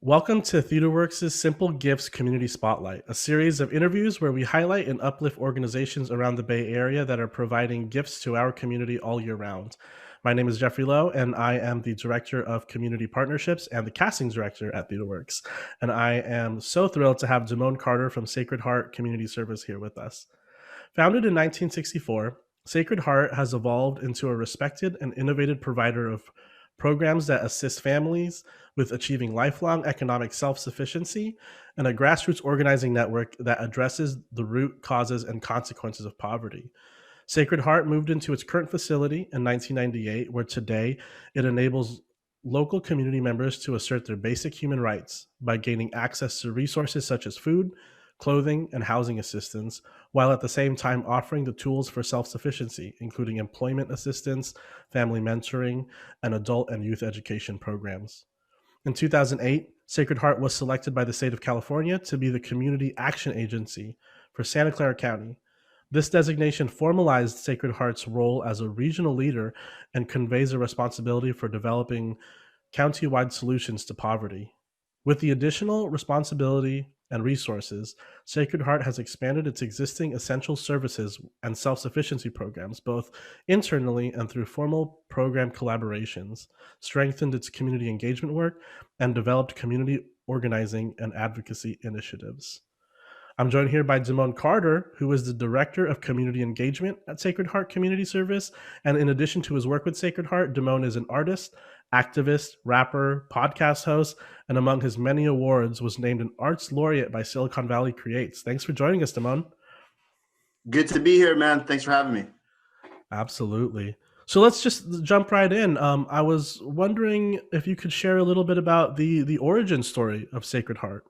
Welcome to TheatreWorks' Simple Gifts Community Spotlight, a series of interviews where we highlight and uplift organizations around the Bay Area that are providing gifts to our community all year round. My name is Jeffrey Lowe, and I am the Director of Community Partnerships and the Casting Director at TheatreWorks. And I am so thrilled to have Demone Carter from Sacred Heart Community Service here with us. Founded in 1964, Sacred Heart has evolved into a respected and innovative provider of programs that assist families with achieving lifelong economic self-sufficiency and a grassroots organizing network that addresses the root causes and consequences of poverty. Sacred Heart moved into its current facility in 1998, where today it enables local community members to assert their basic human rights by gaining access to resources such as food, clothing, and housing assistance, while at the same time offering the tools for self-sufficiency, including employment assistance, family mentoring, and adult and youth education programs. In 2008, Sacred Heart was selected by the state of California to be the Community Action Agency for Santa Clara County. This designation formalized Sacred Heart's role as a regional leader and conveys a responsibility for developing county-wide solutions to poverty. With the additional responsibility and resources, Sacred Heart has expanded its existing essential services and self-sufficiency programs, both internally and through formal program collaborations, strengthened its community engagement work, and developed community organizing and advocacy initiatives. I'm joined here by Demone Carter, who is the Director of Community Engagement at Sacred Heart Community Service. And in addition to his work with Sacred Heart, Demone is an artist, activist, rapper, podcast host, and among his many awards was named an Arts Laureate by Silicon Valley Creates. Thanks for joining us, Demone. Good to be here, man. Thanks for having me. Absolutely. So let's just jump right in. I was wondering if you could share a little bit about the origin story of Sacred Heart.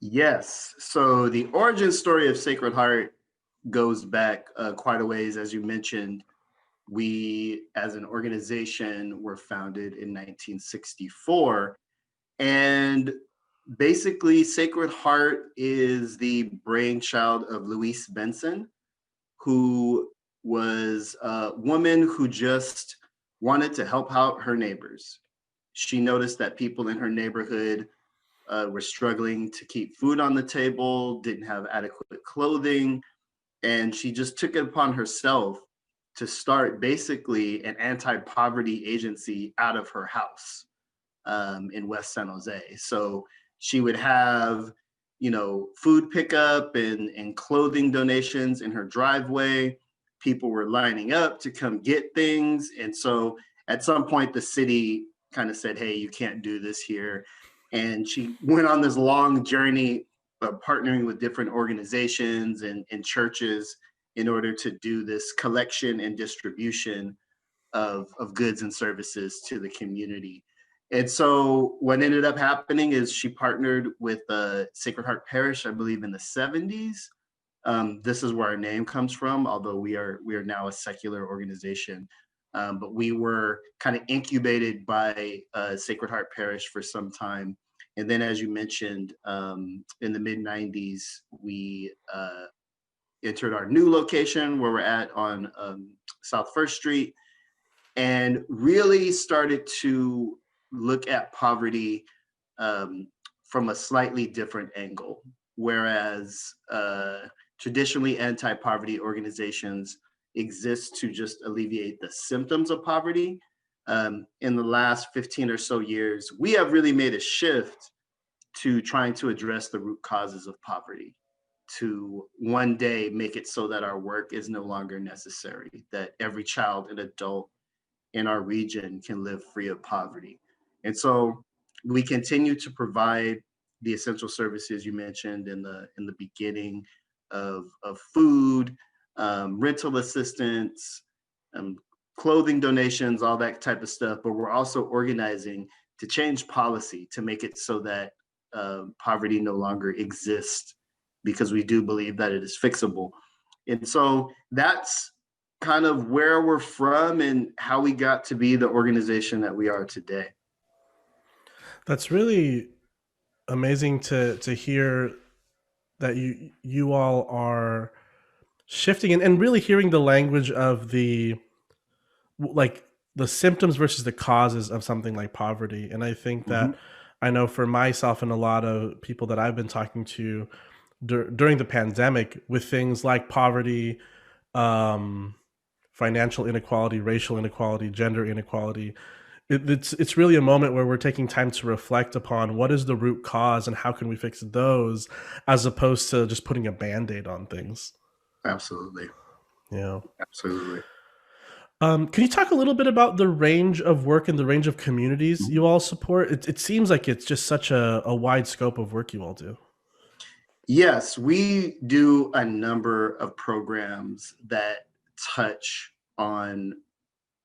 Yes. So the origin story of Sacred Heart goes back quite a ways. As you mentioned, we as an organization were founded in 1964. And basically, Sacred Heart is the brainchild of Louise Benson, who was a woman who just wanted to help out her neighbors. She noticed that people in her neighborhood were struggling to keep food on the table, didn't have adequate clothing, and she just took it upon herself to start basically an anti-poverty agency out of her house in West San Jose. So she would have, food pickup and clothing donations in her driveway. People were lining up to come get things. And so at some point, the city kind of said, hey, you can't do this here. And she went on this long journey of partnering with different organizations and churches in order to do this collection and distribution of goods and services to the community. And so what ended up happening is she partnered with Sacred Heart Parish, I believe in the 70s. This is where our name comes from, although we are now a secular organization. But we were kind of incubated by Sacred Heart Parish for some time. And then, as you mentioned, in the mid-90s, we entered our new location where we're at on South 1st Street and really started to look at poverty from a slightly different angle. Whereas traditionally anti-poverty organizations exist to just alleviate the symptoms of poverty. In the last 15 or so years, we have really made a shift to trying to address the root causes of poverty, to one day make it so that our work is no longer necessary, that every child and adult in our region can live free of poverty. And so we continue to provide the essential services you mentioned in the beginning of food, rental assistance, clothing donations, all that type of stuff. But we're also organizing to change policy to make it so that poverty no longer exists, because we do believe that it is fixable. And so that's kind of where we're from and how we got to be the organization that we are today. That's really amazing to hear that you all are shifting and really hearing the language of the symptoms versus the causes of something like poverty. And I think that I know for myself and a lot of people that I've been talking to during the pandemic, with things like poverty, um, financial inequality, racial inequality, gender inequality, it's really a moment where we're taking time to reflect upon what is the root cause and how can we fix those, as opposed to just putting a band-aid on things. Absolutely. Yeah. Absolutely. Can you talk a little bit about the range of work and the range of communities Mhm. you all support? It seems like it's just such a wide scope of work you all do. Yes, we do a number of programs that touch on,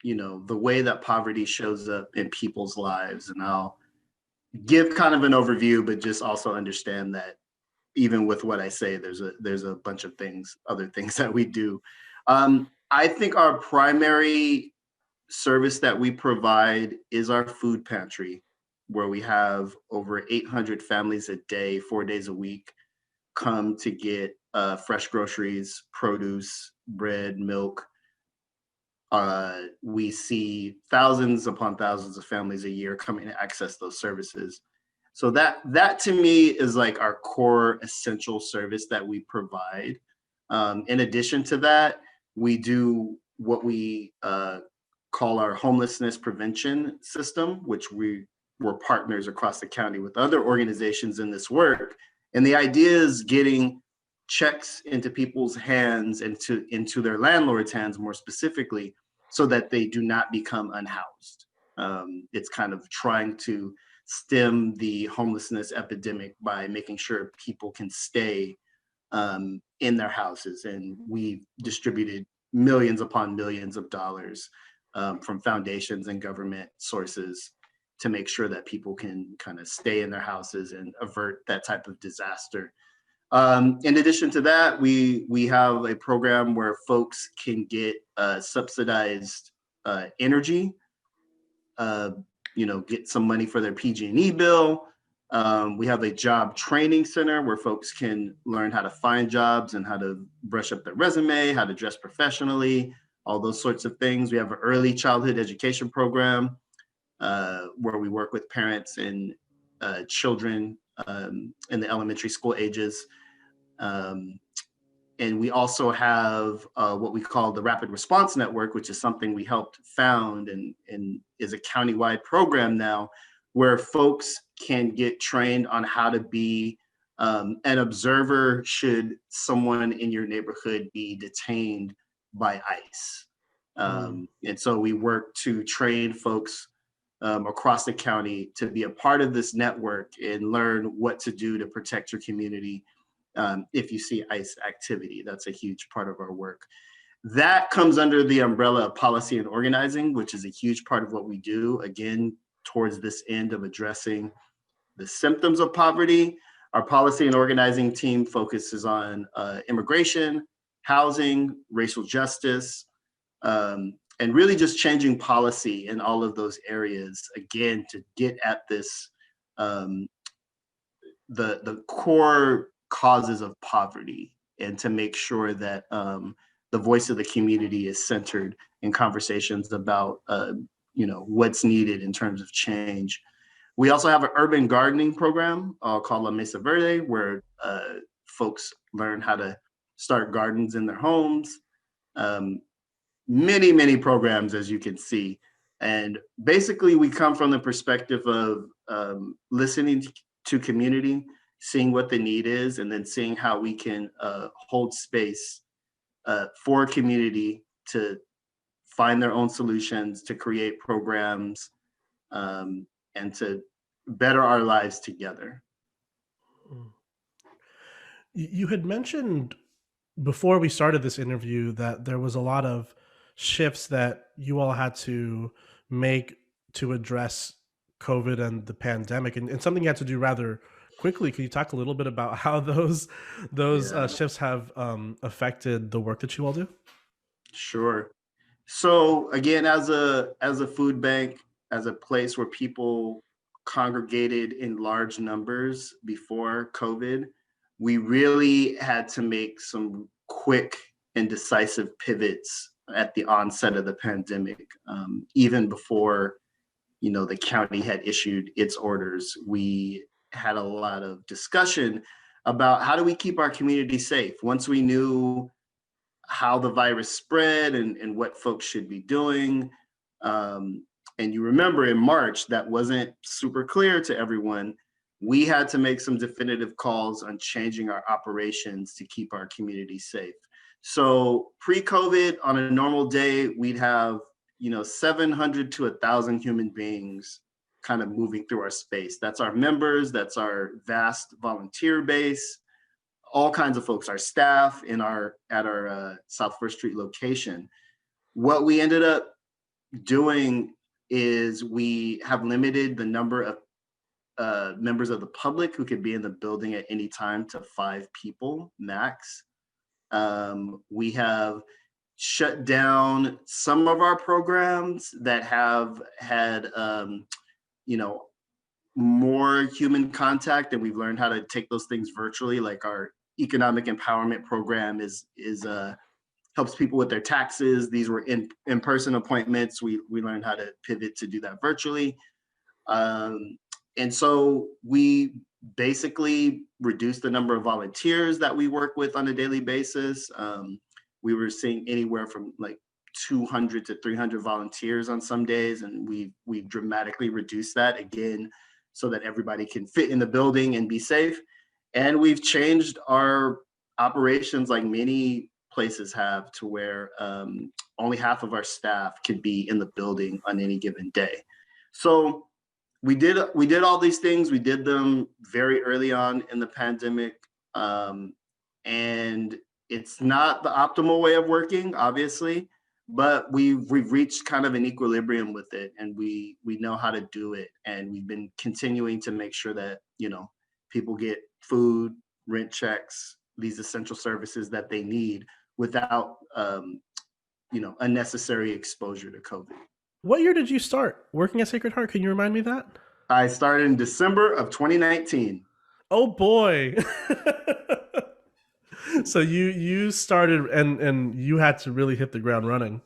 the way that poverty shows up in people's lives. And I'll give kind of an overview, but just also understand that even with what I say, there's a bunch of other things that we do. I think our primary service that we provide is our food pantry, where we have over 800 families a day, 4 days a week, come to get fresh groceries, produce, bread, milk. We see thousands upon thousands of families a year coming to access those services. So that to me is like our core essential service that we provide. In addition to that, we do what we call our homelessness prevention system, which we're partners across the county with other organizations in this work. And the idea is getting checks into people's hands and into their landlord's hands more specifically, so that they do not become unhoused. It's kind of trying to stem the homelessness epidemic by making sure people can stay in their houses. And we distributed millions upon millions of dollars from foundations and government sources to make sure that people can kind of stay in their houses and avert that type of disaster. In addition to that, we have a program where folks can get subsidized energy, uh, get some money for their PG&E bill. We have a job training center where folks can learn how to find jobs and how to brush up their resume, how to dress professionally, all those sorts of things. We have an early childhood education program where we work with parents and children in the elementary school ages. Um, and we also have what we call the Rapid Response Network, which is something we helped found and is a countywide program now, where folks can get trained on how to be an observer should someone in your neighborhood be detained by ICE. Mm. And so we work to train folks across the county to be a part of this network and learn what to do to protect your community if you see ICE activity. That's a huge part of our work. That comes under the umbrella of policy and organizing, which is a huge part of what we do, again, towards this end of addressing the symptoms of poverty. Our policy and organizing team focuses on immigration, housing, racial justice, and really just changing policy in all of those areas, again, to get at this um, the core causes of poverty, and to make sure that the voice of the community is centered in conversations about what's needed in terms of change. We also have an urban gardening program called La Mesa Verde, where folks learn how to start gardens in their homes. Um, many programs, as you can see. And basically, we come from the perspective of listening to community, seeing what the need is, and then seeing how we can hold space for community to find their own solutions, to create programs, and to better our lives together. Mm. You had mentioned before we started this interview that there was a lot of shifts that you all had to make to address COVID and the pandemic, and something you had to do rather quickly. Can you talk a little bit about how those Yeah, shifts have affected the work that you all do? sure. So again, as a food bank, as a place where people congregated in large numbers before COVID, we really had to make some quick and decisive pivots at the onset of the pandemic, even before the county had issued its orders, we had a lot of discussion about how do we keep our community safe once we knew how the virus spread and what folks should be doing. Um, and you remember in March, that wasn't super clear to everyone. We had to make some definitive calls on changing our operations to keep our community safe. So pre-COVID, on a normal day, we'd have 700 to 1,000 human beings kind of moving through our space. That's our members. That's our vast volunteer base, all kinds of folks, our staff in our at our South First Street location. What we ended up doing is we have limited the number of members of the public who could be in the building at any time to 5 people max. We have shut down some of our programs that have had, you know, more human contact, and we've learned how to take those things virtually. Like our economic empowerment program is helps people with their taxes. These were in-person appointments. We learned how to pivot to do that virtually. Um, and so we basically reduced the number of volunteers that we work with on a daily basis. We were seeing anywhere from like 200 to 300 volunteers on some days, and we've dramatically reduced that again so that everybody can fit in the building and be safe. And we've changed our operations like many places have to where only half of our staff can be in the building on any given day. So we did all these things. We did them very early on in the pandemic, and it's not the optimal way of working, obviously, but we've reached kind of an equilibrium with it, and we know how to do it, and we've been continuing to make sure that people get food, rent checks, these essential services that they need without unnecessary exposure to COVID. What year did you start working at Sacred Heart? Can you remind me that? I started in December of 2019. Oh boy. So you started and you had to really hit the ground running.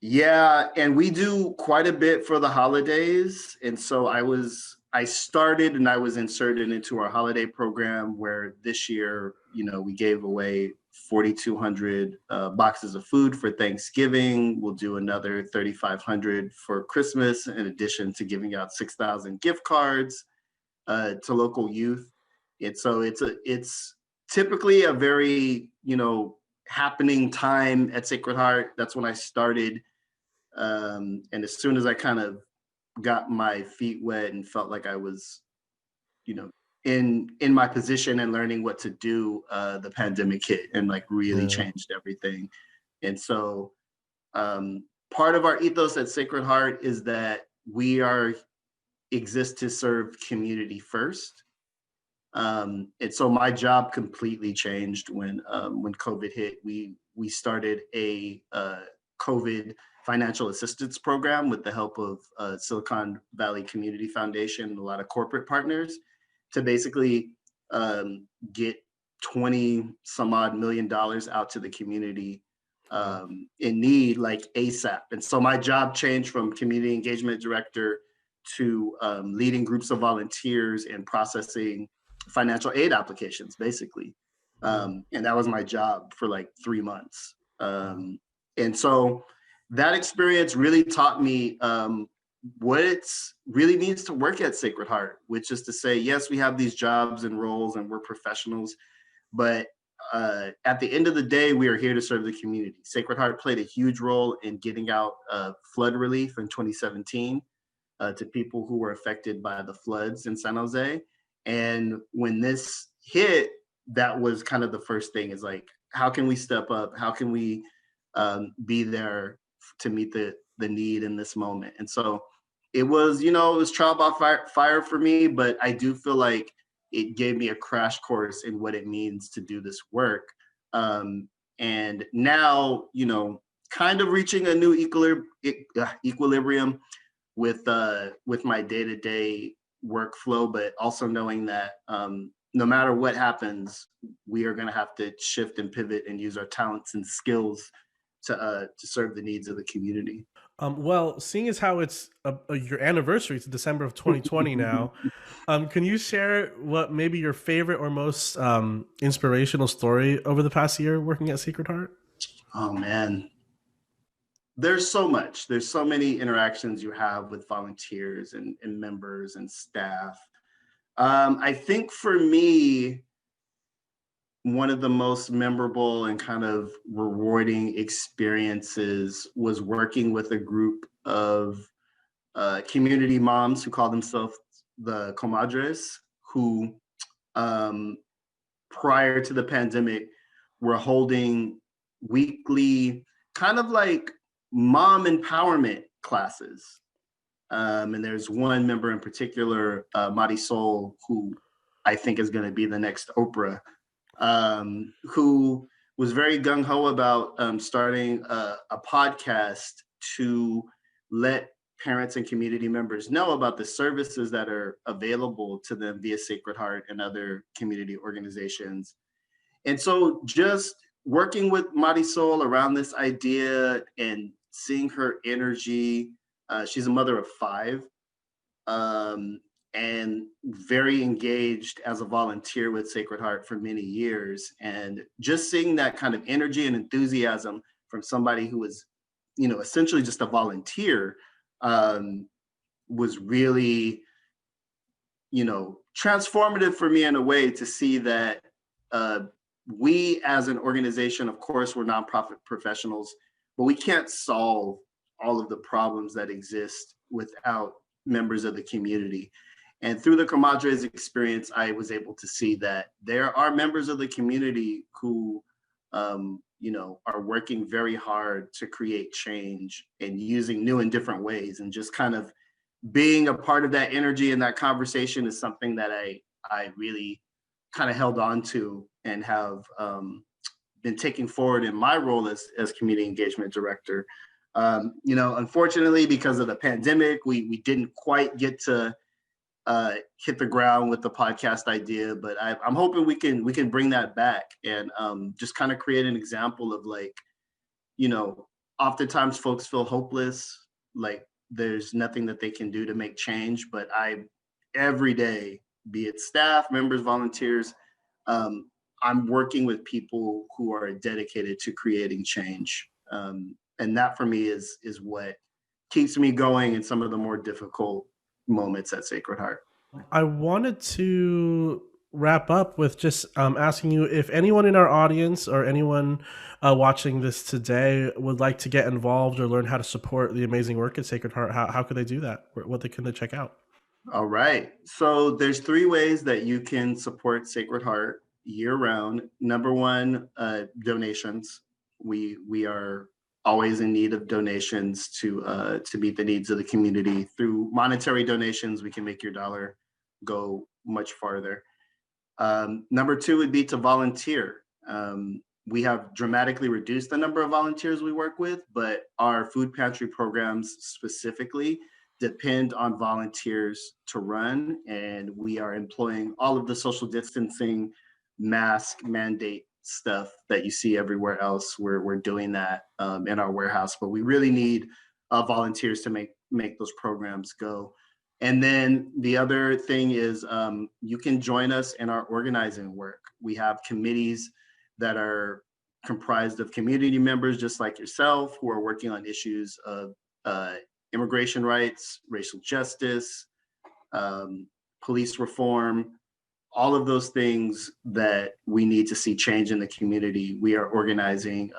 Yeah, and we do quite a bit for the holidays. And so I started and I was inserted into our holiday program where this year, we gave away 4,200 boxes of food for Thanksgiving. We'll do another 3,500 for Christmas, in addition to giving out 6,000 gift cards to local youth. And so it's typically a very, happening time at Sacred Heart. That's when I started. And as soon as I kind of got my feet wet and felt like I was, in my position and learning what to do, the pandemic hit and like really Yeah. changed everything. And so part of our ethos at Sacred Heart is that we exist to serve community first. And so my job completely changed when COVID hit. We started a COVID financial assistance program with the help of Silicon Valley Community Foundation and a lot of corporate partners to basically get 20 some odd $1 million out to the community in need, like ASAP. And so my job changed from community engagement director to leading groups of volunteers and processing financial aid applications, basically. And that was my job for like 3 months. And so that experience really taught me what it really means to work at Sacred Heart, which is to say, yes, we have these jobs and roles and we're professionals, but at the end of the day, we are here to serve the community. Sacred Heart played a huge role in getting out flood relief in 2017 to people who were affected by the floods in San Jose. And when this hit, that was kind of the first thing, is like, how can we step up? How can we be there to meet the need in this moment? And so it was, it was trial by fire for me, but I do feel like it gave me a crash course in what it means to do this work. And now, kind of reaching a new equilibrium with my day-to-day workflow, but also knowing that no matter what happens, we are going to have to shift and pivot and use our talents and skills to serve the needs of the community. Well, seeing as how it's your anniversary, it's December of 2020 now. Can you share what maybe your favorite or most inspirational story over the past year working at Sacred Heart? Oh man, there's so much. There's so many interactions you have with volunteers and members and staff. I think for me, one of the most memorable and kind of rewarding experiences was working with a group of community moms who call themselves the comadres, who um, prior to the pandemic were holding weekly kind of like mom empowerment classes. And there's one member in particular, Marisol, who I think is going to be the next Oprah, who was very gung ho about starting a podcast to let parents and community members know about the services that are available to them via Sacred Heart and other community organizations. And so just working with Marisol around this idea and seeing her energy, she's a mother of five, um, and very engaged as a volunteer with Sacred Heart for many years. And just seeing that kind of energy and enthusiasm from somebody who was, essentially just a volunteer, was really, transformative for me in a way to see that uh, we as an organization, of course, we're nonprofit professionals, but we can't solve all of the problems that exist without members of the community. And through the Comadres experience, I was able to see that there are members of the community who, are working very hard to create change and using new and different ways, and just kind of being a part of that energy and that conversation is something that I really kind of held on to and have been taking forward in my role as community engagement director. Unfortunately, because of the pandemic, we didn't quite get to hit the ground with the podcast idea, but I'm hoping we can bring that back and just kind of create an example of, like, oftentimes folks feel hopeless, like there's nothing that they can do to make change. But every day, be it staff, members, volunteers, um, I'm working with people who are dedicated to creating change. And that for me is what keeps me going in some of the more difficult moments at Sacred Heart. I wanted to wrap up with just asking you if anyone in our audience or anyone watching this today would like to get involved or learn how to support the amazing work at Sacred Heart. How could they do that? What can they check out? All right. So there's three ways that you can support Sacred Heart year round. Number one, donations. We are always in need of donations to meet the needs of the community. Through monetary donations, we can make your dollar go much farther. Number two would be to volunteer. We have dramatically reduced the number of volunteers we work with, but our food pantry programs specifically depend on volunteers to run, and we are employing all of the social distancing, mask mandate stuff that you see everywhere else. We're doing that in our warehouse, but we really need volunteers to make those programs go. And then the other thing is you can join us in our organizing work. We have committees that are comprised of community members just like yourself who are working on issues of immigration rights, racial justice, police reform, all of those things that we need to see change in the community. We are organizing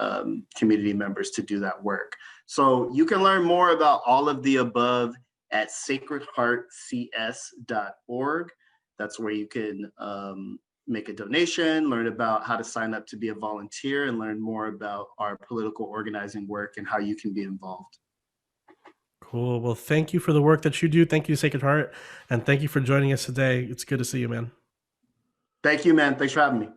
community members to do that work. So you can learn more about all of the above at sacredheartcs.org. That's where you can make a donation, learn about how to sign up to be a volunteer, and learn more about our political organizing work and how you can be involved. Cool. Well, thank you for the work that you do. Thank you, Sacred Heart. And thank you for joining us today. It's good to see you, man. Thank you, man. Thanks for having me.